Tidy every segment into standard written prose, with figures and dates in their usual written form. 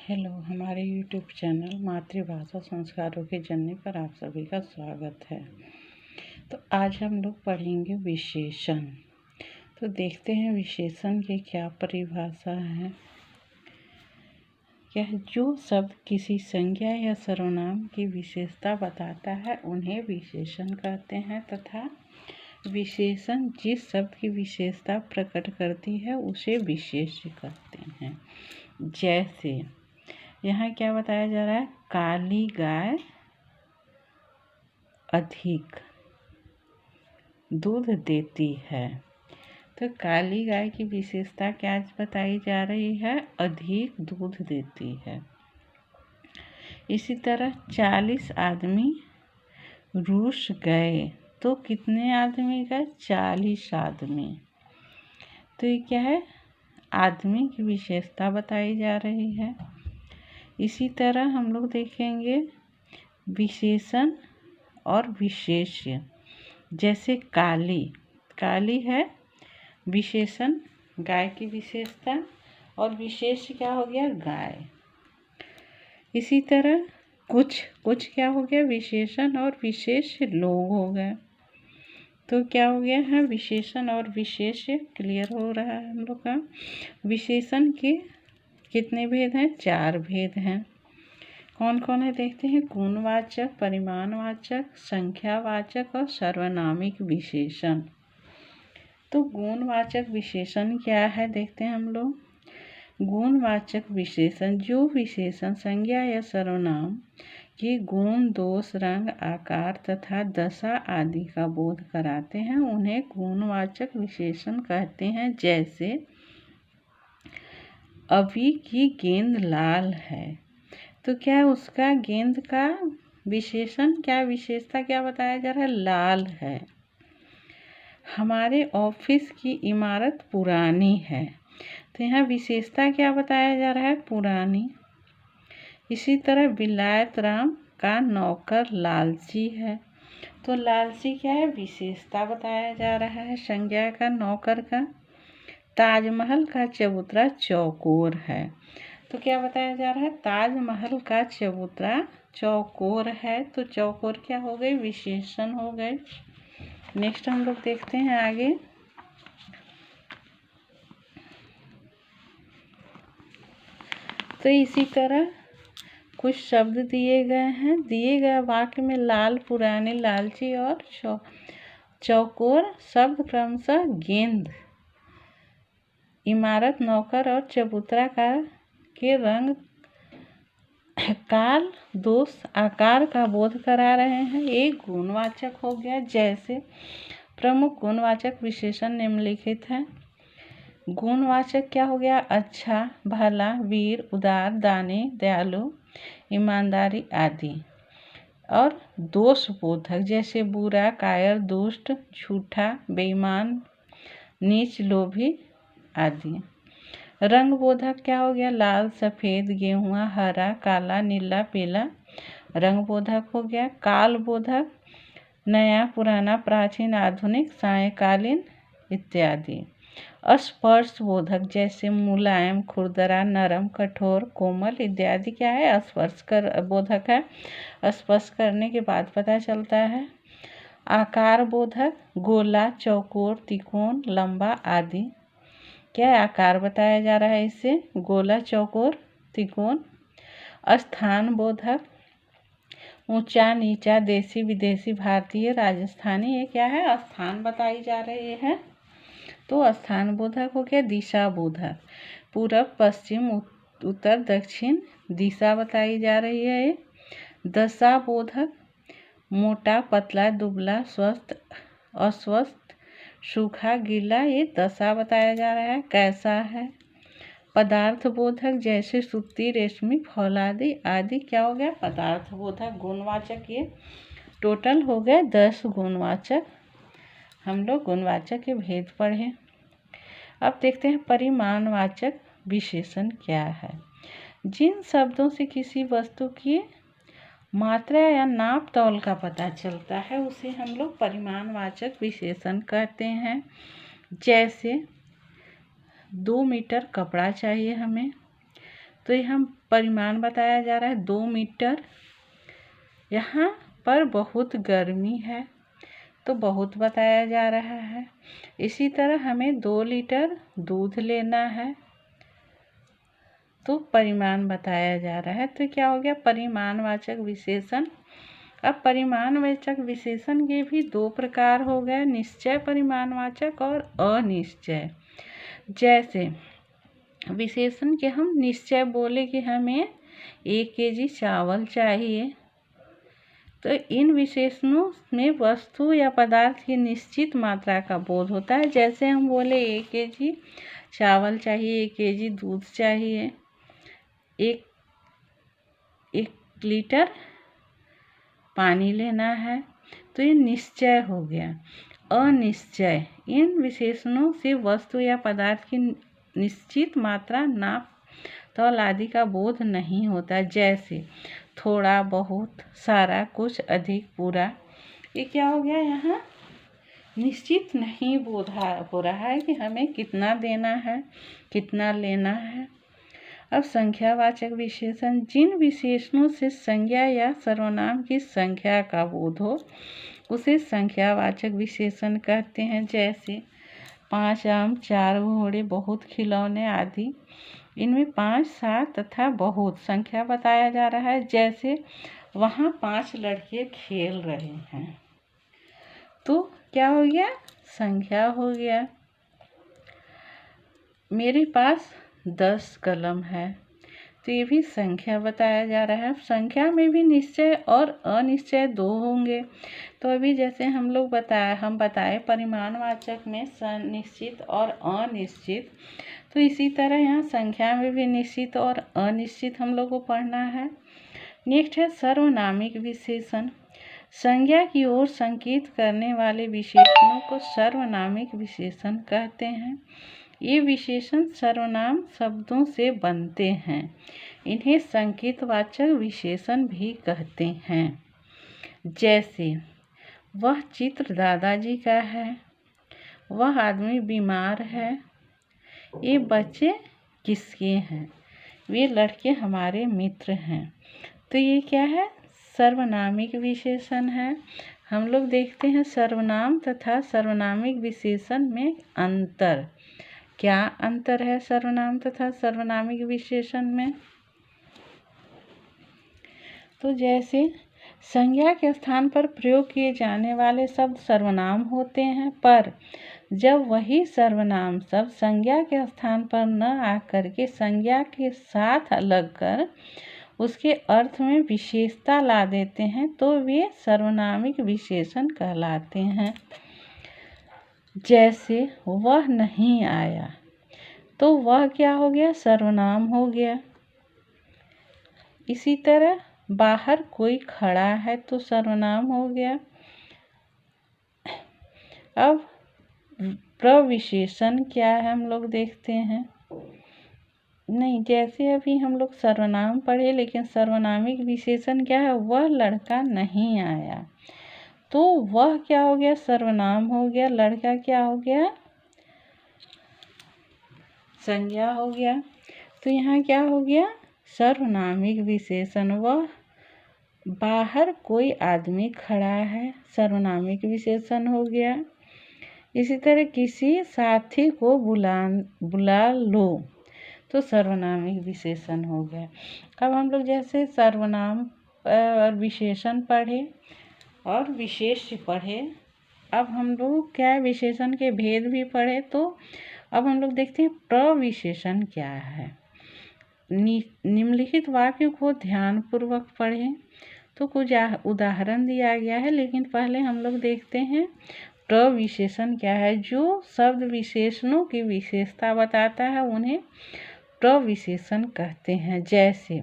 Hello, हमारे YouTube channel मातृभाषा संस्कारों के जननी पर आप सभी का स्वागत है। तो आज हम लोग पढ़ेंगे विशेषण। तो देखते हैं विशेषण की क्या परिभाषा है। यह जो शब्द किसी संज्ञा या सर्वनाम की विशेषता बताता है उन्हें विशेषण कहते हैं तथा विशेषण जिस शब्द की विशेषता प्रकट करती है उसे विशेष्य कहते हैं। जैसे यहाँ क्या बताया जा रहा है, काली गाय अधिक दूध देती है। तो काली गाय की विशेषता क्या बताई जा रही है, अधिक दूध देती है। इसी तरह 40 आदमी रूस गए, तो कितने आदमी गए, 40 आदमी। तो ये क्या है, आदमी की विशेषता बताई जा रही है। इसी तरह हम लोग देखेंगे विशेषण और विशेष्य। जैसे काली है विशेषण गाय की विशेषता और विशेष्य क्या हो गया, गाय। इसी तरह कुछ क्या हो गया, विशेषण और विशेष्य लोग हो गए। तो क्या हो गया है, विशेषण और विशेष्य क्लियर हो रहा है हम लोग का। विशेषण के कितने भेद हैं, 4 भेद हैं। कौन कौन है देखते हैं, गुणवाचक, परिमाणवाचक, संख्यावाचक और सर्वनामिक विशेषण। तो गुणवाचक विशेषण क्या है देखते हैं हम लोग। गुणवाचक विशेषण जो विशेषण संज्ञा या सर्वनाम के गुण, दोष, रंग, आकार तथा दशा आदि का बोध कराते हैं उन्हें गुणवाचक विशेषण कहते हैं। जैसे अभी की गेंद लाल है, तो क्या है उसका गेंद का विशेषण क्या, विशेषता क्या बताया जा रहा है, लाल है। हमारे ऑफिस की इमारत पुरानी है, तो यहाँ विशेषता क्या बताया जा रहा है, पुरानी। इसी तरह विलायत राम का नौकर लालची है, तो लालची क्या है, विशेषता बताया जा रहा है संज्ञा का, नौकर का। ताजमहल का चबूतरा चौकोर है, तो क्या बताया जा रहा है, ताजमहल का चबूतरा चौकोर है। तो चौकोर क्या हो गई, विशेषण हो गए। नेक्स्ट हम लोग देखते हैं आगे। तो इसी तरह कुछ शब्द दिए गए हैं, दिए गए वाक्य में लाल, पुराने, लालची और चौकोर शब्द क्रमशः गेंद, इमारत, नौकर और चबूतरा के रंग, काल, दोष, आकार का बोध करा रहे हैं। एक गुणवाचक हो गया। जैसे प्रमुख गुणवाचक विशेषण निम्नलिखित है। गुणवाचक क्या हो गया, अच्छा, भला, वीर, उदार, दानी, दयालु, ईमानदारी आदि। और दोष बोधक जैसे बुरा, कायर, दुष्ट, झूठा, बेईमान, नीच, लोभी आदि। रंग बोधक क्या हो गया, लाल, सफ़ेद, गेहुआ, हरा, काला, नीला, पीला रंग बोधक हो गया। काल बोधक नया, पुराना, प्राचीन, आधुनिक, सायकालीन इत्यादि। स्पर्श बोधक जैसे मुलायम, खुरदरा, नरम, कठोर, कोमल इत्यादि क्या है, स्पर्श कर बोधक है, स्पर्श करने के बाद पता चलता है। आकार बोधक गोला, चौकोर, त्रिकोण, लंबा आदि। क्या आकार बताया जा रहा है इससे, गोला, चौकोर, त्रिकोण। स्थान बोधक ऊंचा, नीचा, देसी, विदेशी, भारतीय, राजस्थानी, ये क्या है, स्थान बताई जा रही है। तो स्थान बोधक हो गया। दिशा बोधक पूरब, पश्चिम, उत्तर, दक्षिण दिशा बताई जा रही है ये। दशा बोधक मोटा, पतला, दुबला, स्वस्थ, अस्वस्थ, सूखा, गीला, ये दशा बताया जा रहा है, कैसा है। पदार्थ बोधक जैसे सूती, रेशमी, फौलादी आदि क्या हो गया, पदार्थ बोधक। गुणवाचक ये टोटल हो गए 10 गुणवाचक। हम लोग गुणवाचक के भेद पढ़े। अब देखते हैं परिमाणवाचक विशेषण क्या है। जिन शब्दों से किसी वस्तु की मात्रा या नाप तौल का पता चलता है उसे हम लोग परिमाणवाचक विशेषण कहते हैं। जैसे 2 मीटर कपड़ा चाहिए हमें, तो यहाँ परिमाण बताया जा रहा है 2 मीटर। यहाँ पर बहुत गर्मी है तो बहुत बताया जा रहा है। इसी तरह हमें 2 लीटर दूध लेना है तो परिमाण बताया जा रहा है। तो क्या हो गया, परिमाणवाचक विशेषण। अब परिमाणवाचक विशेषण के भी 2 प्रकार हो गए, निश्चय परिमाणवाचक और अनिश्चय। जैसे विशेषण के हम निश्चय बोले कि हमें 1 केजी चावल चाहिए, तो इन विशेषणों में वस्तु या पदार्थ की निश्चित मात्रा का बोध होता है। जैसे हम बोले 1 केजी चावल चाहिए, 1 केजी दूध चाहिए, 1 लीटर पानी लेना है, तो ये निश्चय हो गया। अनिश्चय, इन विशेषणों से वस्तु या पदार्थ की निश्चित मात्रा, नाप, तौल आदि का बोध नहीं होता। जैसे थोड़ा, बहुत, सारा, कुछ, अधिक, पूरा। ये क्या हो गया, यहाँ निश्चित नहीं बोध हो रहा है कि हमें कितना देना है, कितना लेना है। अब संख्यावाचक विशेषण, जिन विशेषणों से संज्ञा या सर्वनाम की संख्या का बोध हो उसे संख्यावाचक विशेषण कहते हैं। जैसे 5 आम, 4 घोड़े, बहुत खिलौने आदि। इनमें 5, 7 तथा बहुत संख्या बताया जा रहा है। जैसे वहाँ 5 लड़के खेल रहे हैं, तो क्या हो गया, संख्या हो गया। मेरे पास 10 कलम है, तो ये भी संख्या बताया जा रहा है। संख्या में भी निश्चय और अनिश्चय 2 होंगे। तो अभी जैसे हम बताए परिमाणवाचक में निश्चित और अनिश्चित, तो इसी तरह यहाँ संख्या में भी निश्चित और अनिश्चित हम लोग को पढ़ना है। नेक्स्ट है सर्वनामिक विशेषण। संज्ञा की ओर संकेत करने वाले विशेषणों को सर्वनामिक विशेषण कहते हैं। ये विशेषण सर्वनाम शब्दों से बनते हैं। इन्हें संकेतवाचक विशेषण भी कहते हैं। जैसे वह चित्र दादाजी का है, वह आदमी बीमार है, ये बच्चे किसके हैं, वे लड़के हमारे मित्र हैं। तो ये क्या है, सर्वनामिक विशेषण है। हम लोग देखते हैं सर्वनाम तथा सर्वनामिक विशेषण में अंतर। क्या अंतर है सर्वनाम तथा सर्वनामिक विशेषण में? तो जैसे संज्ञा के स्थान पर प्रयोग किए जाने वाले शब्द सर्वनाम होते हैं, पर जब वही सर्वनाम शब्द संज्ञा के स्थान पर न आकर के संज्ञा के साथ अलग कर उसके अर्थ में विशेषता ला देते हैं, तो वे सर्वनामिक विशेषण कहलाते हैं। जैसे वह नहीं आया, तो वह क्या हो गया, सर्वनाम हो गया। इसी तरह बाहर कोई खड़ा है तो सर्वनाम हो गया। अब प्रविशेषण क्या है हम लोग देखते हैं। नहीं, जैसे अभी हम लोग सर्वनाम पढ़े, लेकिन सर्वनामिक विशेषण क्या है, वह लड़का नहीं आया, तो वह क्या हो गया, सर्वनाम हो गया। लड़का क्या हो गया, संज्ञा हो गया। तो यहाँ क्या हो गया, सर्वनामिक विशेषण। वह बाहर कोई आदमी खड़ा है, सर्वनामिक विशेषण हो गया। इसी तरह किसी साथी को बुला लो, तो सर्वनामिक विशेषण हो गया। अब हम लोग जैसे सर्वनाम और विशेषण पढ़े और विशेष्य पढ़े, अब हम लोग क्या विशेषण के भेद भी पढ़े। तो अब हम लोग देखते हैं प्रविशेषण क्या है। निम्नलिखित वाक्य को ध्यानपूर्वक पढ़ें। तो कुछ उदाहरण दिया गया है, लेकिन पहले हम लोग देखते हैं प्रविशेषण क्या है। जो शब्द विशेषणों की विशेषता बताता है उन्हें प्रविशेषण कहते हैं। जैसे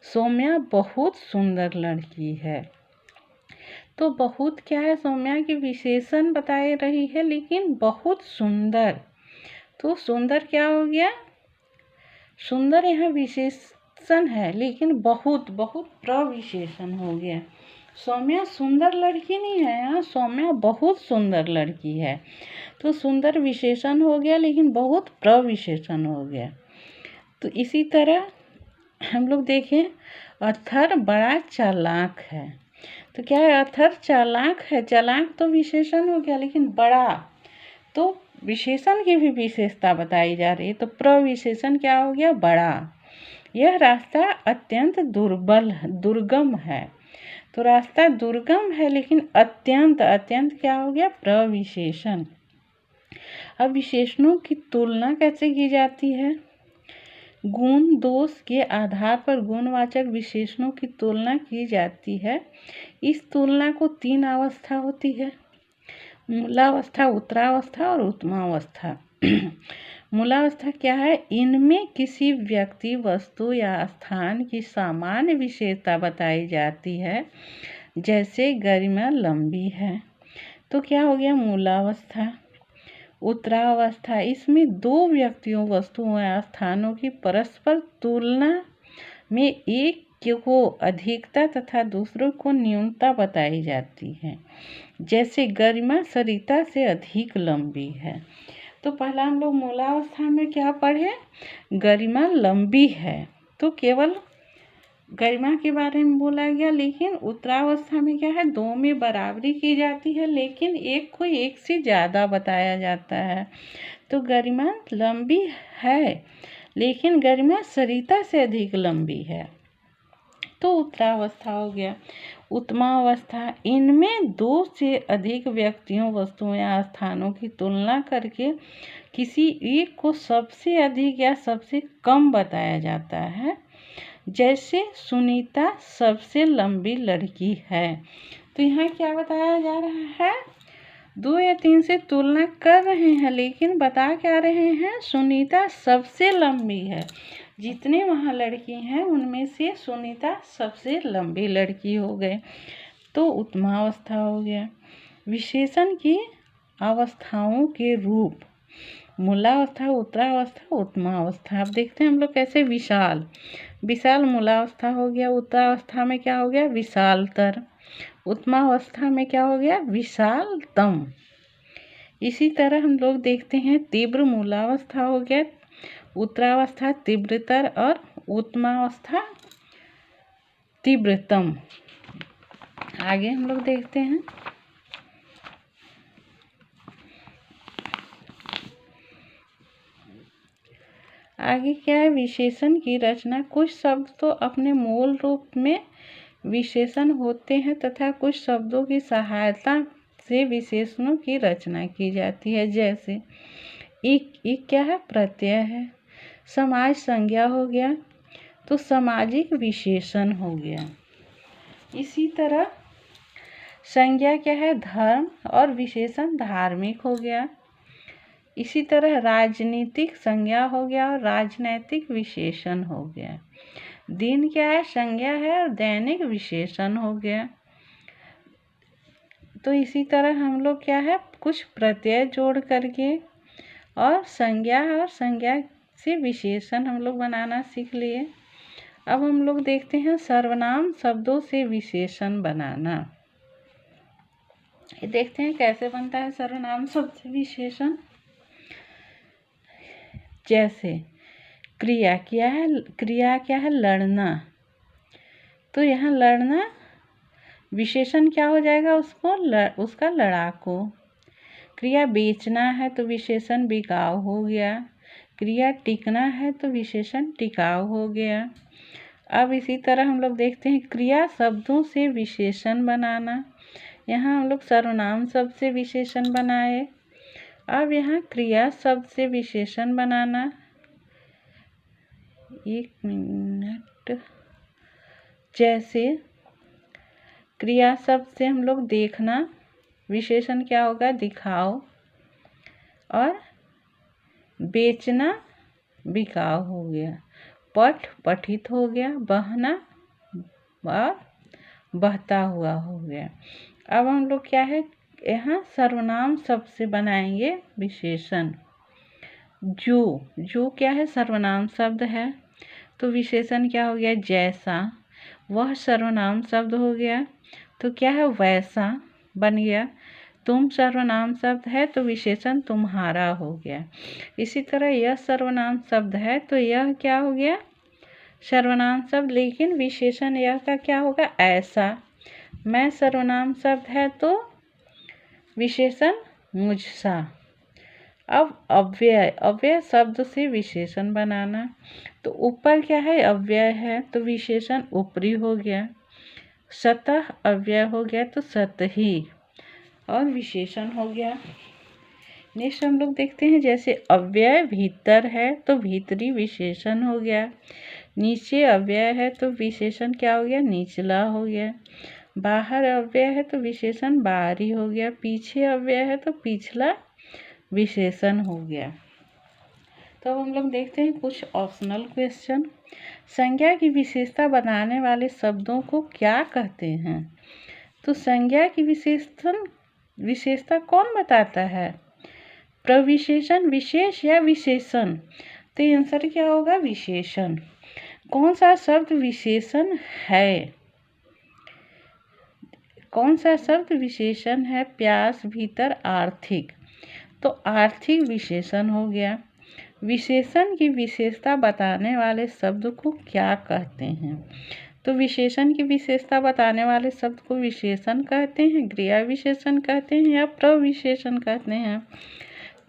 सौम्या बहुत सुंदर लड़की है, तो बहुत क्या है, सौम्या की विशेषण बताई रही है, लेकिन बहुत सुंदर, तो सुंदर क्या हो गया, सुंदर यहाँ विशेषण है, लेकिन बहुत प्रविशेषण हो गया। सौम्या सुंदर लड़की नहीं है, यहाँ सौम्या बहुत सुंदर लड़की है, तो सुंदर विशेषण हो गया, लेकिन बहुत प्रविशेषण हो गया। तो इसी तरह हम लोग देखें, अथर बड़ा चालाक है। तो क्या है, अथर चालाक है। चालाक तो विशेषण हो गया, लेकिन बड़ा तो विशेषण की भी विशेषता बताई जा रही है। तो प्रविशेषण क्या हो गया, बड़ा। यह रास्ता अत्यंत दुर्गम है। तो रास्ता दुर्गम है, लेकिन अत्यंत, अत्यंत क्या हो गया, प्रविशेषण। अब विशेषणों की तुलना कैसे की जाती है? गुण दोष के आधार पर गुणवाचक विशेषणों की तुलना की जाती है। इस तुलना को 3 अवस्था होती है, मूलावस्था, उत्तरावस्था और उत्तमावस्था। मूलावस्था क्या है? इनमें किसी व्यक्ति, वस्तु या स्थान की सामान्य विशेषता बताई जाती है, जैसे गरिमा लंबी है। तो क्या हो गया, मूलावस्था। उत्तरावस्था, इसमें 2 व्यक्तियों, वस्तुओं या स्थानों की परस्पर तुलना में एक को अधिकता तथा दूसरों को न्यूनता बताई जाती है, जैसे गरिमा सरिता से अधिक लंबी है। तो पहला हम लोग मूलावस्था में क्या पढ़े, गरिमा लंबी है, तो केवल गरिमा के बारे में बोला गया। लेकिन उत्तरावस्था में क्या है, 2 में बराबरी की जाती है, लेकिन एक को एक से ज़्यादा बताया जाता है। तो गरिमा लंबी है, लेकिन गरिमा सरिता से अधिक लंबी है, तो उत्तरावस्था हो गया। उत्तमावस्था, इनमें 2 से अधिक व्यक्तियों, वस्तुओं या स्थानों की तुलना करके किसी एक को सबसे अधिक या सबसे कम बताया जाता है, जैसे सुनीता सबसे लंबी लड़की है। तो यहाँ क्या बताया जा रहा है, 2 या 3 से तुलना कर रहे हैं, लेकिन बता क्या रहे हैं, सुनीता सबसे लंबी है। जितने वहाँ लड़की हैं, उनमें से सुनीता सबसे लंबी लड़की हो गए, तो उत्तमावस्था हो गया। विशेषण की अवस्थाओं के रूप, मूलावस्था, उत्तरावस्था, उत्तमावस्था। अब देखते हैं हम लोग कैसे। विशाल, विशाल मूलावस्था हो गया। उत्तरावस्था में क्या हो गया, विशालतर। उत्तमावस्था में क्या हो गया, विशालतम। इसी तरह हम लोग देखते हैं, तीव्र मूलावस्था हो गया, उत्तरावस्था तीव्रतर और उत्तमावस्था तीव्रतम। आगे हम लोग देखते हैं, आगे क्या है, विशेषण की रचना। कुछ शब्द तो अपने मूल रूप में विशेषण होते हैं तथा कुछ शब्दों की सहायता से विशेषणों की रचना की जाती है, जैसे एक क्या है, प्रत्यय है। समाज संज्ञा हो गया, तो सामाजिक विशेषण हो गया। इसी तरह संज्ञा क्या है, धर्म, और विशेषण धार्मिक हो गया। इसी तरह राजनीतिक संज्ञा हो गया और राजनैतिक विशेषण हो गया। दिन क्या है, संज्ञा है और दैनिक विशेषण हो गया। तो इसी तरह हम लोग क्या है, कुछ प्रत्यय जोड़ करके और संज्ञा से विशेषण हम लोग बनाना सीख लिए। अब हम लोग देखते हैं सर्वनाम शब्दों से विशेषण बनाना। ये देखते हैं कैसे बनता है सर्वनाम शब्द से विशेषण। जैसे क्रिया क्या है, लड़ना। तो यहाँ लड़ना विशेषण क्या हो जाएगा, उसका लड़ाको। क्रिया बेचना है, तो विशेषण बिकाऊ हो गया। क्रिया टिकना है, तो विशेषण टिकाऊ हो गया। अब इसी तरह हम लोग देखते हैं क्रिया शब्दों से विशेषण बनाना। यहाँ हम लोग सर्वनाम शब्द से विशेषण बनाए। अब यहाँ क्रिया शब्द से विशेषण बनाना। 1 मिनट। जैसे क्रिया शब्द से हम लोग देखना, विशेषण क्या होगा, दिखाओ। और बेचना बिकाऊ हो गया। पठ पठित हो गया। बहना और बहता हुआ हो गया। अब हम लोग क्या है, यहाँ सर्वनाम शब्द से बनाएंगे विशेषण। जो क्या है, सर्वनाम शब्द है, तो विशेषण क्या हो गया, जैसा। वह सर्वनाम शब्द हो गया, तो क्या है, वैसा बन गया। तुम सर्वनाम शब्द है, तो विशेषण तुम्हारा हो गया। इसी तरह यह सर्वनाम शब्द है, तो यह क्या हो गया, सर्वनाम शब्द, लेकिन विशेषण यह का क्या होगा, ऐसा। मैं सर्वनाम शब्द है तो विशेषण मुझसा। अब अव्यय, अव्यय शब्द से विशेषण बनाना, तो ऊपर क्या है, अव्यय है तो विशेषण ऊपरी हो गया। सतह अव्यय हो गया तो सतही, और विशेषण हो गया। नेक्स्ट हम लोग देखते हैं, जैसे अव्यय भीतर है तो भीतरी विशेषण हो गया। नीचे अव्यय है तो विशेषण क्या हो गया, निचला हो गया। बाहर अव्यय है तो विशेषण बाहरी हो गया। पीछे अव्यय है तो पिछला विशेषण हो गया। तो हम लोग देखते हैं कुछ ऑप्शनल क्वेश्चन। संज्ञा की विशेषता बताने वाले शब्दों को क्या कहते हैं? तो संज्ञा की विशेषता कौन बताता है? प्रविशेषण, विशेष या विशेषण? तो आंसर क्या होगा, विशेषण। कौन सा शब्द विशेषण है? कौन सा शब्द विशेषण है? प्यास, भीतर, आर्थिक, तो आर्थिक विशेषण हो गया। विशेषण की विशेषता बताने वाले शब्द को क्या कहते हैं? तो विशेषण की विशेषता बताने वाले शब्द को विशेषण कहते हैं, क्रिया विशेषण कहते हैं या प्रविशेषण कहते हैं?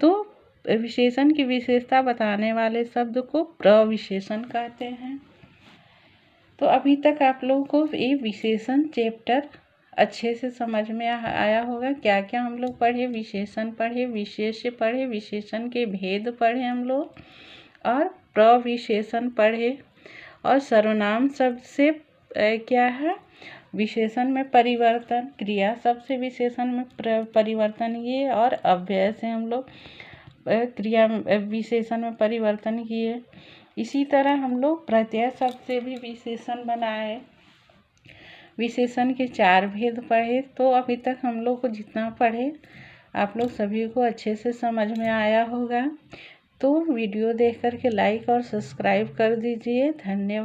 तो विशेषण की विशेषता बताने वाले शब्द को प्रविशेषण कहते हैं। तो अभी तक आप लोगों को ये विशेषण चैप्टर अच्छे से समझ में आया होगा। क्या क्या हम लोग पढ़े, विशेषण पढ़े, विशेष्य पढ़े, विशेषण के भेद पढ़े हम लोग, और प्रविशेषण पढ़े, और सर्वनाम शब्द से क्या है, विशेषण में परिवर्तन, क्रिया शब्द से विशेषण में परिवर्तन किए, और अव्यय से हम लोग क्रिया विशेषण में परिवर्तन किए। इसी तरह हम लोग प्रत्यय शब्द से भी विशेषण बनाए। विशेषण के 4 भेद पढ़े। तो अभी तक हम लोग को जितना पढ़े आप लोग सभी को अच्छे से समझ में आया होगा। तो वीडियो देख कर के लाइक और सब्सक्राइब कर दीजिए। धन्यवाद।